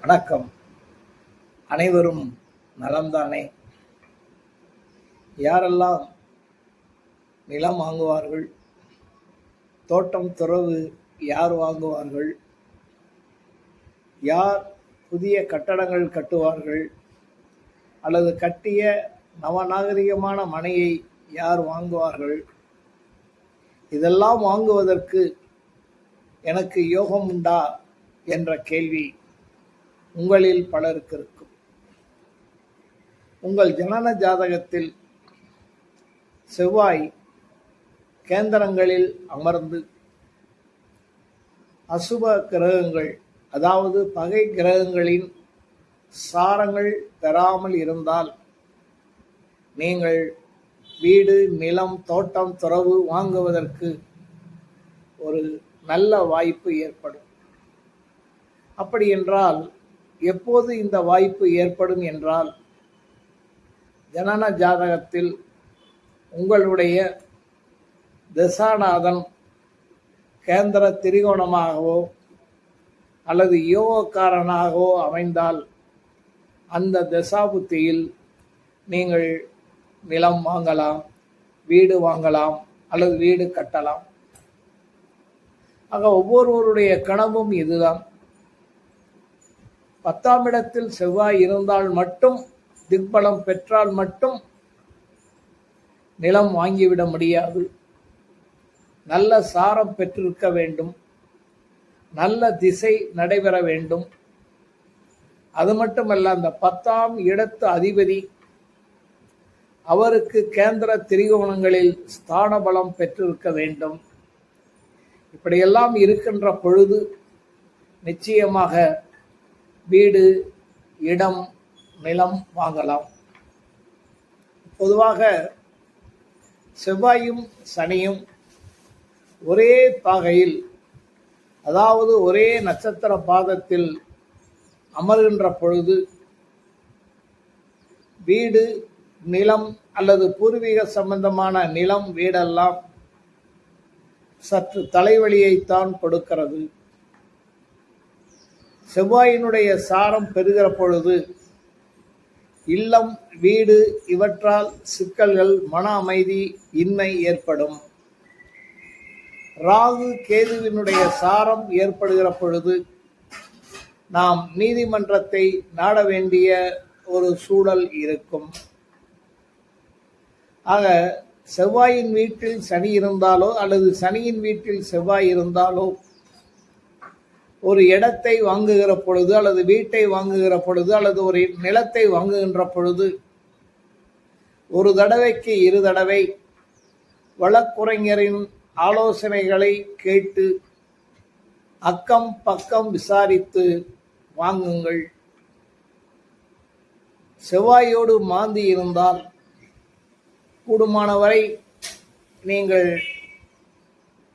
வணக்கம். அனைவரும் நலம்தானே? யாரெல்லாம் நிலம் வாங்குவார்கள்? தோட்டம் துறவு யார் வாங்குவார்கள்? யார் புதிய கட்டடங்கள் கட்டுவார்கள்? அல்லது கட்டிய நவநாகரிகமான மனையை யார் வாங்குவார்கள்? இதெல்லாம் வாங்குவதற்கு எனக்கு யோகம் உண்டா என்ற கேள்வி உங்களில் பலருக்கு இருக்கும். உங்கள் ஜனன ஜாதகத்தில் செவ்வாய் கேந்திரங்களில் அமர்ந்து அசுப கிரகங்கள், அதாவது பகை கிரகங்களின் சாரங்கள் பெறாமல் இருந்தால் நீங்கள் வீடு, நிலம், தோட்டம், துறவு வாங்குவதற்கு ஒரு நல்ல வாய்ப்பு ஏற்படும். அப்படி என்றால் எப்போது இந்த வாய்ப்பு ஏற்படும் என்றால், ஜனன ஜாதகத்தில் உங்களுடைய தசாநாதன் கேந்திர திரிகோணமாகவோ அல்லது யோகக்காரனாகவோ அமைந்தால் அந்த தசாபுத்தியில் நீங்கள் நிலம் வாங்கலாம், வீடு வாங்கலாம் அல்லது வீடு கட்டலாம். ஆக ஒவ்வொருவருடைய கனவும் இதுதான். 10ஆம் இடத்தில் செவ்வாய் இருந்தால் மட்டும், திக்பலம் பெற்றால் மட்டும் நிலம் வாங்கிவிட முடியாது. நல்ல சாரம் பெற்றிருக்க வேண்டும், நல்ல திசை நடைபெற வேண்டும். அது மட்டுமல்ல, அந்த 10ஆம் இடத்து அதிபதி அவருக்கு கேந்திர திரிகோணங்களில் ஸ்தான பலம் பெற்றிருக்க வேண்டும். இப்படியெல்லாம் இருக்கின்ற பொழுது நிச்சயமாக வீடு, இடம், நிலம் வாங்கலாம். பொதுவாக செவ்வாயும் சனியும் ஒரே பாகையில், அதாவது ஒரே நட்சத்திர பாதத்தில் அமர்கின்ற பொழுது வீடு, நிலம் அல்லது பூர்வீக சம்பந்தமான நிலம், வீடெல்லாம் சற்று தலைவலியைத்தான் கொடுக்கிறது. செவ்வாயினுடைய சாரம் பெறுகிற பொழுது இல்லம், வீடு இவற்றால் சிக்கல்கள், மன அமைதி இன்மை ஏற்படும். ராகு, கேதுவினுடைய சாரம் ஏற்படுகிற பொழுது நாம் நீதிமன்றத்தை நாட வேண்டிய ஒரு சூழல் இருக்கும். ஆக செவ்வாயின் வீட்டில் சனி இருந்தாலோ அல்லது சனியின் வீட்டில் செவ்வாய் இருந்தாலோ ஒரு இடத்தை வாங்குகிற பொழுது அல்லது வீட்டை வாங்குகிற பொழுது அல்லது ஒரு நிலத்தை வாங்குகின்ற பொழுது ஒரு தடவைக்கு 2 தடவை வழக்குரைஞரின் ஆலோசனைகளை கேட்டு அக்கம் பக்கம் விசாரித்து வாங்குங்கள். செவ்வாயோடு மாந்தி இருந்தால் கூடுமானவரை நீங்கள்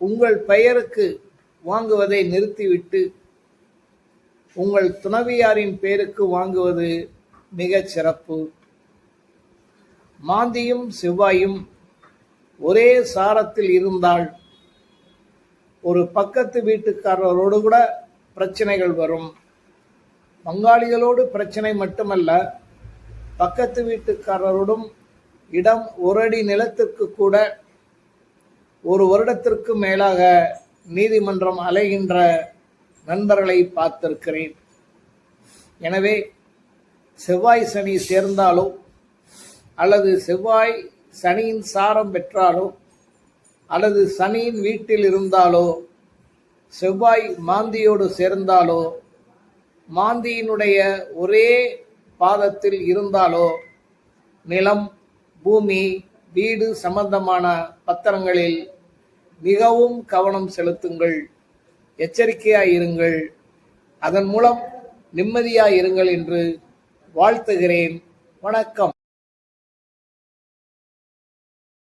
உங்கள் பெயருக்கு வாங்குவதை நிறுத்திவிட்டு உங்கள் துணைவியாரின் பேருக்கு வாங்குவது மிகச் சிறப்பு. மாந்தியும் செவ்வாயும் ஒரே சாரத்தில் இருந்தால் ஒரு பக்கத்து வீட்டுக்காரரோடு கூட பிரச்சனைகள் வரும். பங்காளிகளோடு பிரச்சனை மட்டுமல்ல, பக்கத்து வீட்டுக்காரரோடும் இடம், 1 அடி நிலத்திற்கு கூட 1 வருடத்திற்கு மேலாக நீதிமன்றம் அலைகின்ற நண்பர்களை பார்த்திருக்கிறேன். எனவே செவ்வாய் சனி சேர்ந்தாலோ அல்லது செவ்வாய் சனியின் சாரம் பெற்றாலோ அல்லது சனியின் வீட்டில் இருந்தாலோ, செவ்வாய் மாந்தியோடு சேர்ந்தாலோ, மாந்தியினுடைய ஒரே பாதத்தில் இருந்தாலோ நிலம், பூமி, வீடு சம்பந்தமான பத்திரங்களில் மிகவும் கவனம் செலுத்துங்கள். எச்சரிக்கையாயிருங்கள். அதன் மூலம் நிம்மதியாயிருங்கள் என்று வாழ்த்துகிறேன். வணக்கம்.